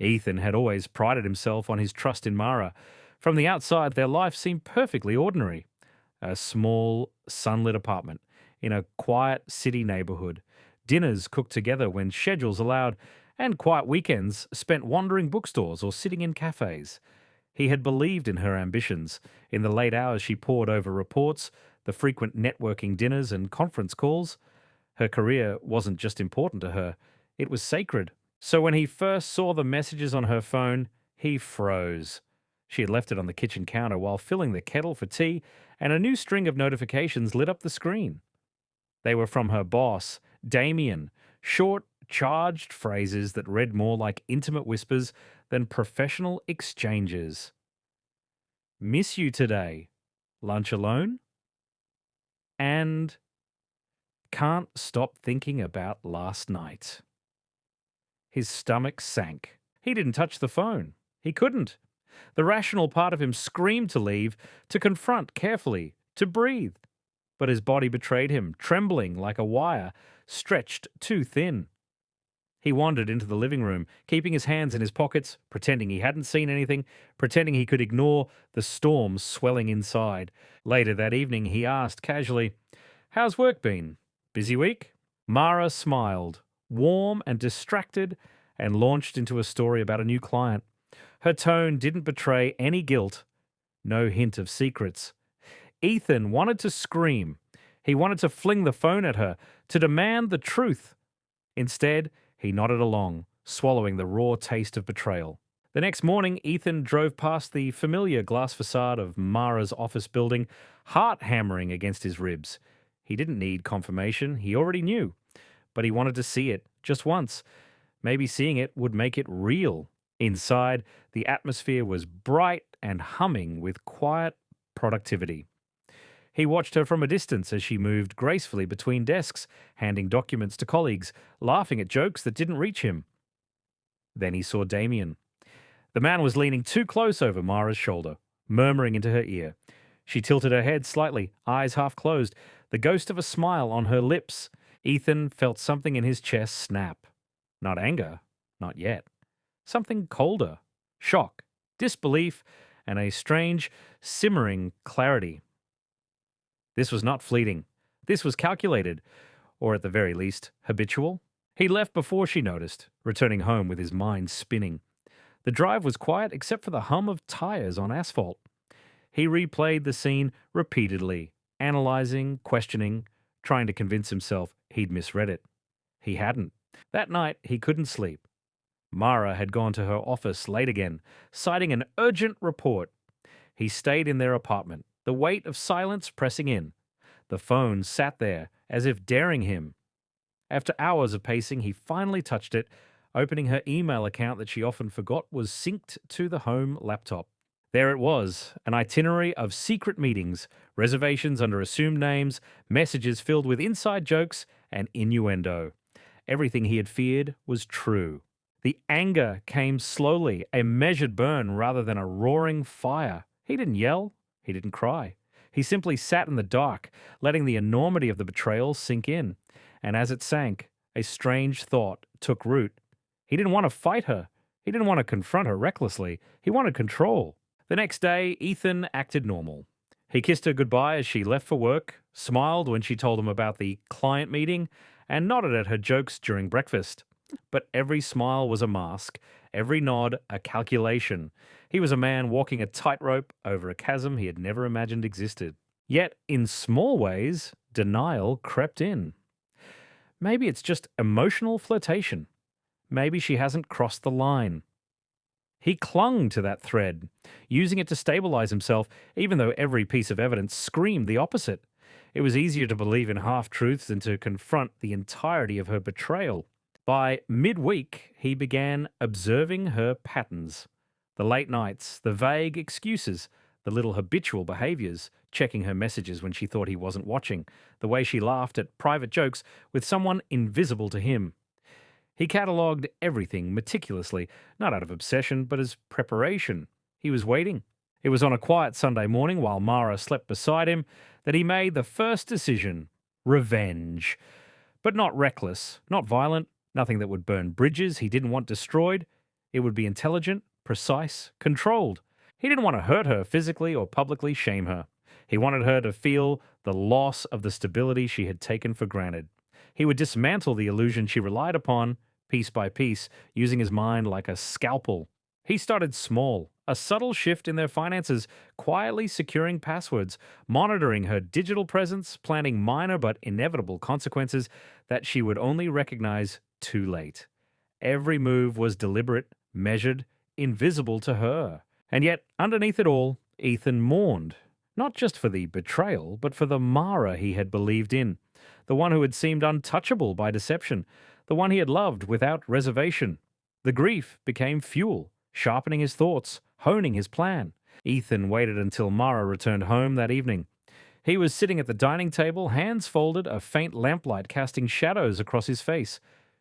Ethan had always prided himself on his trust in Mara. From the outside, their life seemed perfectly ordinary. A small, sunlit apartment in a quiet city neighborhood, dinners cooked together when schedules allowed, and quiet weekends spent wandering bookstores or sitting in cafes. He had believed in her ambitions. In the late hours, she pored over reports, the frequent networking dinners and conference calls. Her career wasn't just important to her, it was sacred. So when he first saw the messages on her phone, he froze. She had left it on the kitchen counter while filling the kettle for tea, and a new string of notifications lit up the screen. They were from her boss, Damien, short, charged phrases that read more like intimate whispers than professional exchanges. Miss you today. Lunch alone? And can't stop thinking about last night. His stomach sank. He didn't touch the phone. He couldn't. The rational part of him screamed to leave, to confront carefully, to breathe. But his body betrayed him, trembling like a wire, stretched too thin. He wandered into the living room, keeping his hands in his pockets, pretending he hadn't seen anything, pretending he could ignore the storm swelling inside. Later that evening, he asked casually, "How's work been? Busy week?" Mara smiled, warm and distracted, and launched into a story about a new client. Her tone didn't betray any guilt, no hint of secrets. Ethan wanted to scream. He wanted to fling the phone at her, to demand the truth. Instead, he nodded along, swallowing the raw taste of betrayal. The next morning, Ethan drove past the familiar glass facade of Mara's office building, heart hammering against his ribs. He didn't need confirmation, he already knew. But he wanted to see it, just once. Maybe seeing it would make it real. Inside, the atmosphere was bright and humming with quiet productivity. He watched her from a distance as she moved gracefully between desks, handing documents to colleagues, laughing at jokes that didn't reach him. Then he saw Damien. The man was leaning too close over Mara's shoulder, murmuring into her ear. She tilted her head slightly, eyes half closed, the ghost of a smile on her lips. Ethan felt something in his chest snap. Not anger, not yet. Something colder. Shock, disbelief, and a strange, simmering clarity. This was not fleeting. This was calculated, or at the very least, habitual. He left before she noticed, returning home with his mind spinning. The drive was quiet except for the hum of tires on asphalt. He replayed the scene repeatedly, analyzing, questioning, trying to convince himself he'd misread it. He hadn't. That night, he couldn't sleep. Mara had gone to her office late again, citing an urgent report. He stayed in their apartment, the weight of silence pressing in. The phone sat there, as if daring him. After hours of pacing, he finally touched it, opening her email account that she often forgot was synced to the home laptop. There it was, an itinerary of secret meetings, reservations under assumed names, messages filled with inside jokes and innuendo. Everything he had feared was true. The anger came slowly, a measured burn rather than a roaring fire. He didn't yell. He didn't cry. He simply sat in the dark, letting the enormity of the betrayal sink in. And as it sank, a strange thought took root. He didn't want to fight her. He didn't want to confront her recklessly. He wanted control. The next day, Ethan acted normal. He kissed her goodbye as she left for work, smiled when she told him about the client meeting, and nodded at her jokes during breakfast. But every smile was a mask, every nod a calculation. He was a man walking a tightrope over a chasm he had never imagined existed. Yet, in small ways, denial crept in. Maybe it's just emotional flirtation. Maybe she hasn't crossed the line. He clung to that thread, using it to stabilize himself, even though every piece of evidence screamed the opposite. It was easier to believe in half-truths than to confront the entirety of her betrayal. By midweek, he began observing her patterns. The late nights, the vague excuses, the little habitual behaviors, checking her messages when she thought he wasn't watching, the way she laughed at private jokes with someone invisible to him. He catalogued everything meticulously, not out of obsession, but as preparation. He was waiting. It was on a quiet Sunday morning while Mara slept beside him that he made the first decision: revenge. But not reckless, not violent, nothing that would burn bridges he didn't want destroyed. It would be intelligent, precise, controlled. He didn't want to hurt her physically or publicly shame her. He wanted her to feel the loss of the stability she had taken for granted. He would dismantle the illusion she relied upon, piece by piece, using his mind like a scalpel. He started small, a subtle shift in their finances, quietly securing passwords, monitoring her digital presence, planning minor but inevitable consequences that she would only recognize too late. Every move was deliberate, measured, invisible to her. And yet, underneath it all, Ethan mourned, not just for the betrayal, but for the Mara he had believed in, the one who had seemed untouchable by deception, the one he had loved without reservation. The grief became fuel, sharpening his thoughts, honing his plan. Ethan waited until Mara returned home that evening. He was sitting at the dining table, hands folded, a faint lamplight casting shadows across his face.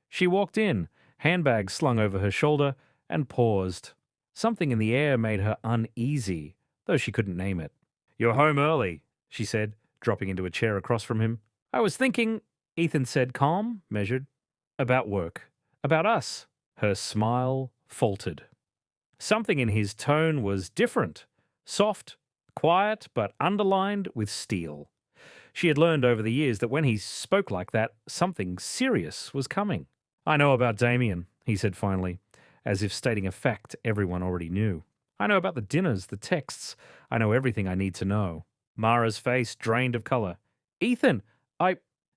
She walked in, handbag slung over her shoulder, and paused. Something in the air made her uneasy, though she couldn't name it. "You're home early," she said, dropping into a chair across from him. "I was thinking," Ethan said, calm, measured, "about work, about us." Her smile faltered. Something in his tone was different, soft, quiet, but underlined with steel. She had learned over the years that when he spoke like that, something serious was coming. "I know about Damien," he said finally, as if stating a fact everyone already knew. "I know about the dinners, the texts. I know everything I need to know." Mara's face drained of color. "Ethan,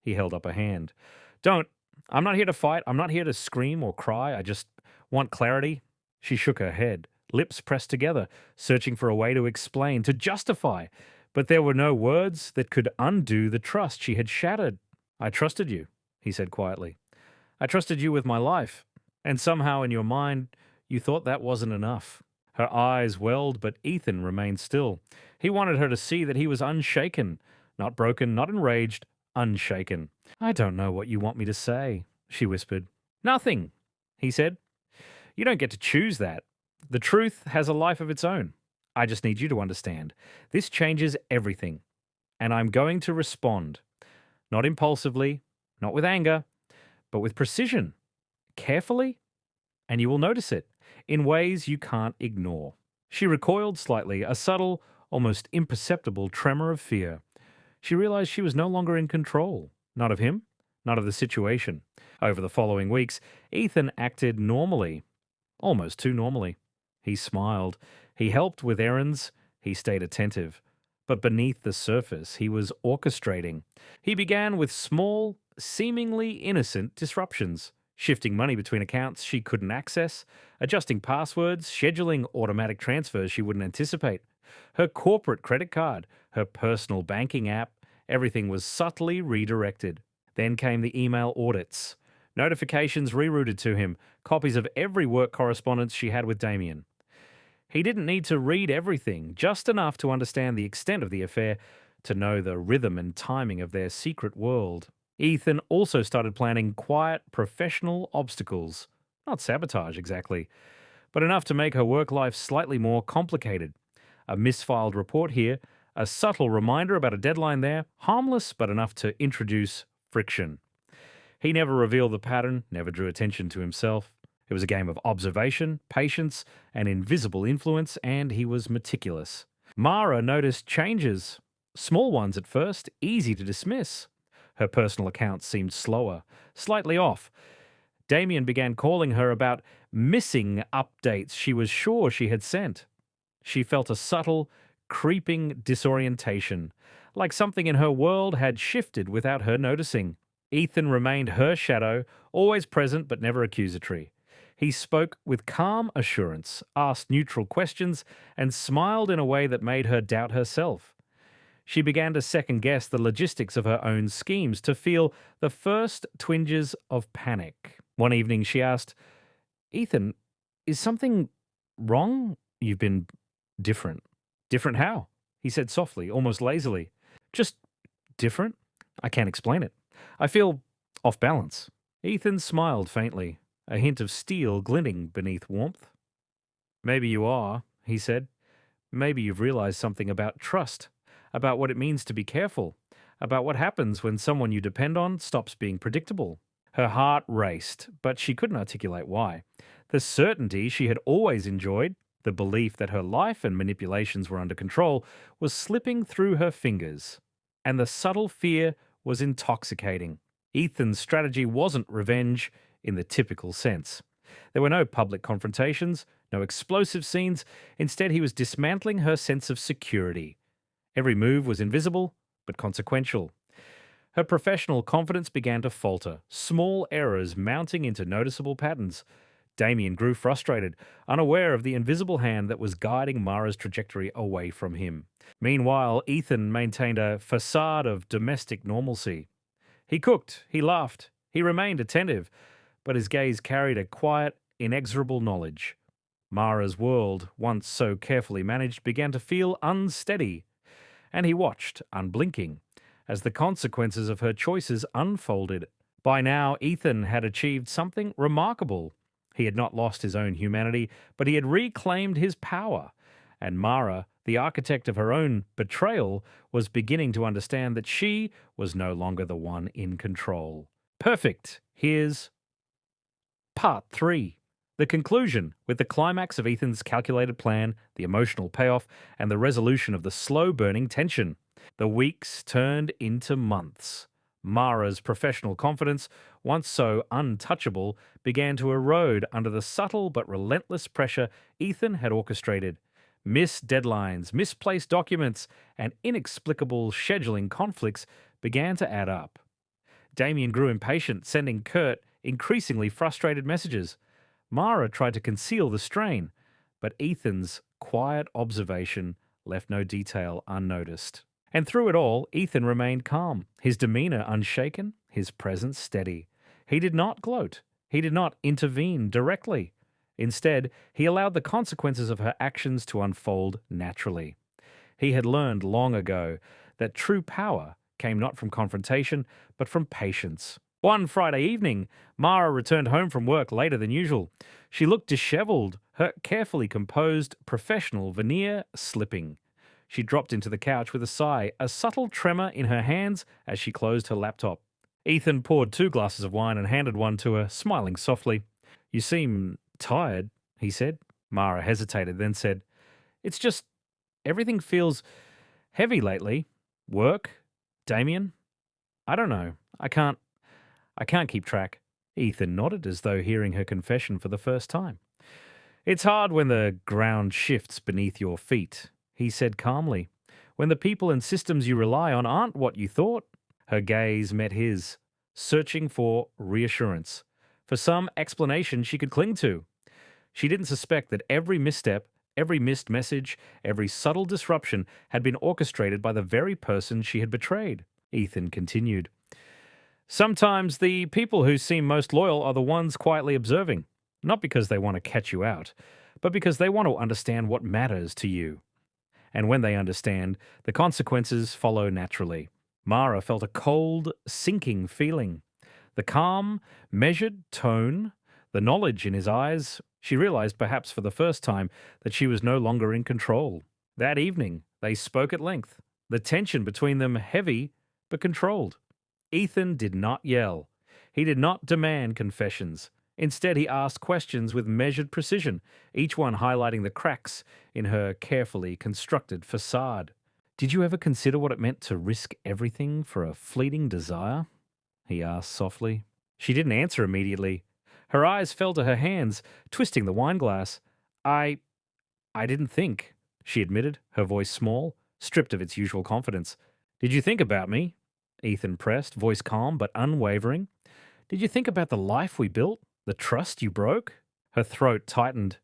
He held up a hand. "Don't. I'm not here to fight. I'm not here to scream or cry. I just want clarity." She shook her head, lips pressed together, searching for a way to explain, to justify. But there were no words that could undo the trust she had shattered. "I trusted you," he said quietly. "I trusted you with my life. And somehow in your mind, you thought that wasn't enough." Her eyes welled, but Ethan remained still. He wanted her to see that he was unshaken, not broken, not enraged, unshaken. "I don't know what you want me to say," she whispered. "Nothing," he said. "You don't get to choose that. The truth has a life of its own. I just need you to understand. This changes everything. And I'm going to respond. Not impulsively, not with anger, but with precision. Carefully, and you will notice it, in ways you can't ignore." She recoiled slightly, a subtle, almost imperceptible tremor of fear. She realized she was no longer in control. Not of him, not of the situation. Over the following weeks, Ethan acted normally. Almost too normally. He smiled. He helped with errands. He stayed attentive. But beneath the surface, he was orchestrating. He began with small, seemingly innocent disruptions, shifting money between accounts she couldn't access, adjusting passwords, scheduling automatic transfers she wouldn't anticipate. Her corporate credit card, her personal banking app, everything was subtly redirected. Then came the email audits. Notifications rerouted to him, copies of every work correspondence she had with Damien. He didn't need to read everything, just enough to understand the extent of the affair, to know the rhythm and timing of their secret world. Ethan also started planning quiet, professional obstacles. Not sabotage exactly, but enough to make her work life slightly more complicated. A misfiled report here, a subtle reminder about a deadline there, harmless but enough to introduce friction. He never revealed the pattern, never drew attention to himself. It was a game of observation, patience, and invisible influence, and he was meticulous. Mara noticed changes, small ones at first, easy to dismiss. Her personal accounts seemed slower, slightly off. Damien began calling her about missing updates she was sure she had sent. She felt a subtle, creeping disorientation, like something in her world had shifted without her noticing. Ethan remained her shadow, always present but never accusatory. He spoke with calm assurance, asked neutral questions, and smiled in a way that made her doubt herself. She began to second-guess the logistics of her own schemes, to feel the first twinges of panic. One evening she asked, "Ethan, is something wrong? You've been different." "Different how?" he said softly, almost lazily. "Just different. I can't explain it. I feel off balance." Ethan smiled faintly, a hint of steel glinting beneath warmth. "Maybe you are," he said. "Maybe you've realized something about trust, about what it means to be careful, about what happens when someone you depend on stops being predictable." Her heart raced, but she couldn't articulate why. The certainty she had always enjoyed, the belief that her life and manipulations were under control, was slipping through her fingers. And the subtle fear was intoxicating. Ethan's strategy wasn't revenge in the typical sense. There were no public confrontations, no explosive scenes. Instead, he was dismantling her sense of security. Every move was invisible, but consequential. Her professional confidence began to falter, small errors mounting into noticeable patterns. Damien grew frustrated, unaware of the invisible hand that was guiding Mara's trajectory away from him. Meanwhile, Ethan maintained a facade of domestic normalcy. He cooked, he laughed, he remained attentive, but his gaze carried a quiet, inexorable knowledge. Mara's world, once so carefully managed, began to feel unsteady, and he watched, unblinking, as the consequences of her choices unfolded. By now, Ethan had achieved something remarkable. He had not lost his own humanity, but he had reclaimed his power. And Mara, the architect of her own betrayal, was beginning to understand that she was no longer the one in control. Perfect. Here's Part 3. The conclusion, with the climax of Ethan's calculated plan, the emotional payoff, and the resolution of the slow-burning tension. The weeks turned into months. Mara's professional confidence, once so untouchable, began to erode under the subtle but relentless pressure Ethan had orchestrated. Missed deadlines, misplaced documents, and inexplicable scheduling conflicts began to add up. Damien grew impatient, sending curt, increasingly frustrated messages. Mara tried to conceal the strain, but Ethan's quiet observation left no detail unnoticed. And through it all, Ethan remained calm, his demeanor unshaken, his presence steady. He did not gloat. He did not intervene directly. Instead, he allowed the consequences of her actions to unfold naturally. He had learned long ago that true power came not from confrontation, but from patience. One Friday evening, Mara returned home from work later than usual. She looked disheveled, her carefully composed professional veneer slipping. She dropped into the couch with a sigh, a subtle tremor in her hands as she closed her laptop. Ethan poured 2 glasses of wine and handed one to her, smiling softly. "You seem tired," he said. Mara hesitated, then said, "It's just everything feels heavy lately. Work, Damien. I don't know. I can't keep track." Ethan nodded as though hearing her confession for the first time. "It's hard when the ground shifts beneath your feet," he said calmly. "When the people and systems you rely on aren't what you thought." Her gaze met his, searching for reassurance, for some explanation she could cling to. She didn't suspect that every misstep, every missed message, every subtle disruption had been orchestrated by the very person she had betrayed. Ethan continued. "Sometimes the people who seem most loyal are the ones quietly observing, not because they want to catch you out, but because they want to understand what matters to you. And when they understand, the consequences follow naturally." Mara felt a cold, sinking feeling. The calm, measured tone, the knowledge in his eyes. She realized, perhaps for the first time, that she was no longer in control. That evening, they spoke at length, the tension between them heavy but controlled. Ethan did not yell. He did not demand confessions. Instead, he asked questions with measured precision, each one highlighting the cracks in her carefully constructed facade. "Did you ever consider what it meant to risk everything for a fleeting desire?" he asked softly. She didn't answer immediately. Her eyes fell to her hands, twisting the wine glass. I didn't think," she admitted, her voice small, stripped of its usual confidence. "Did you think about me?" Ethan pressed, voice calm but unwavering. "Did you think about the life we built? The trust you broke?" Her throat tightened.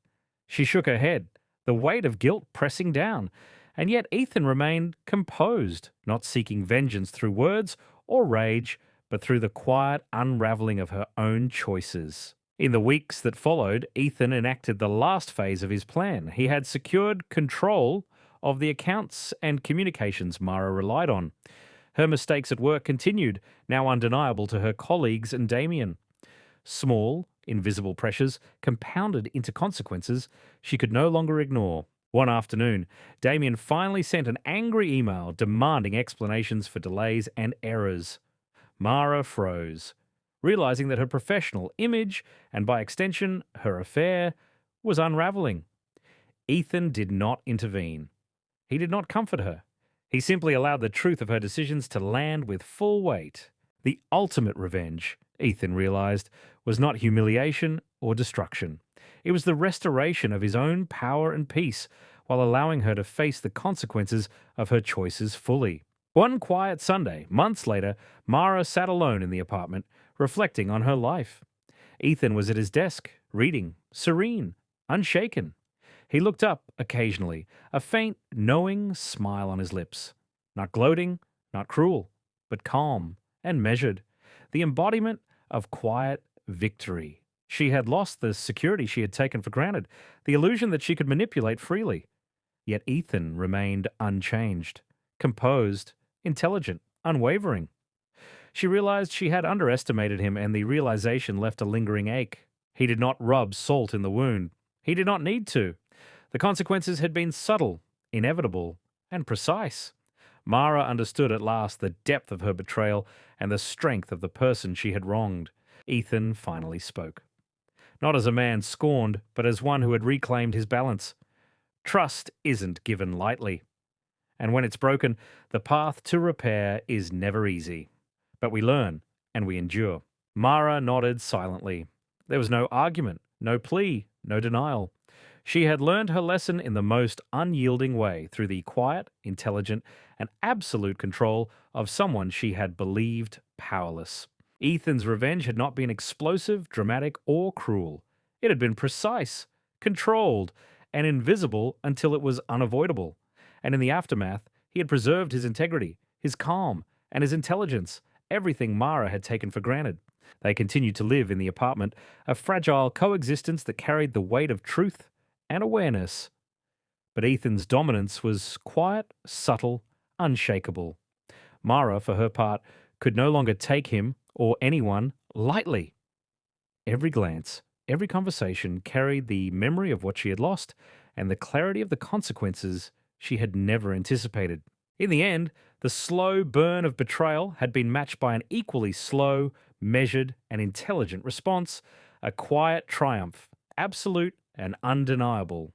She shook her head, the weight of guilt pressing down. And yet Ethan remained composed, not seeking vengeance through words or rage, but through the quiet unraveling of her own choices. In the weeks that followed, Ethan enacted the last phase of his plan. He had secured control of the accounts and communications Mara relied on. Her mistakes at work continued, now undeniable to her colleagues and Damien. Small, invisible pressures compounded into consequences she could no longer ignore. One afternoon, Damien finally sent an angry email demanding explanations for delays and errors. Mara froze. realizing that her professional image, and by extension, her affair, was unraveling. Ethan did not intervene. He did not comfort her. He simply allowed the truth of her decisions to land with full weight. The ultimate revenge, Ethan realized, was not humiliation or destruction. It was the restoration of his own power and peace while allowing her to face the consequences of her choices fully. One quiet Sunday, months later, Mara sat alone in the apartment, reflecting on her life. Ethan was at his desk, reading, serene, unshaken. He looked up occasionally, a faint, knowing smile on his lips. Not gloating, not cruel, but calm and measured. The embodiment of quiet victory. She had lost the security she had taken for granted, the illusion that she could manipulate freely. Yet Ethan remained unchanged, composed, intelligent, unwavering. She realized she had underestimated him, and the realization left a lingering ache. He did not rub salt in the wound. He did not need to. The consequences had been subtle, inevitable, and precise. Mara understood at last the depth of her betrayal and the strength of the person she had wronged. Ethan finally spoke. Not as a man scorned, but as one who had reclaimed his balance. Trust isn't given lightly. And when it's broken, the path to repair is never easy. But we learn and we endure. Mara nodded silently. There was no argument, no plea, no denial. She had learned her lesson in the most unyielding way through the quiet, intelligent, and absolute control of someone she had believed powerless. Ethan's revenge had not been explosive, dramatic, or cruel. It had been precise, controlled, and invisible until it was unavoidable. And in the aftermath, he had preserved his integrity, his calm, and his intelligence, everything Mara had taken for granted. They continued to live in the apartment, a fragile coexistence that carried the weight of truth and awareness. But Ethan's dominance was quiet, subtle, unshakable. Mara, for her part, could no longer take him or anyone lightly. Every glance, every conversation carried the memory of what she had lost and the clarity of the consequences she had never anticipated. In the end, the slow burn of betrayal had been matched by an equally slow, measured, and intelligent response, a quiet triumph, absolute and undeniable.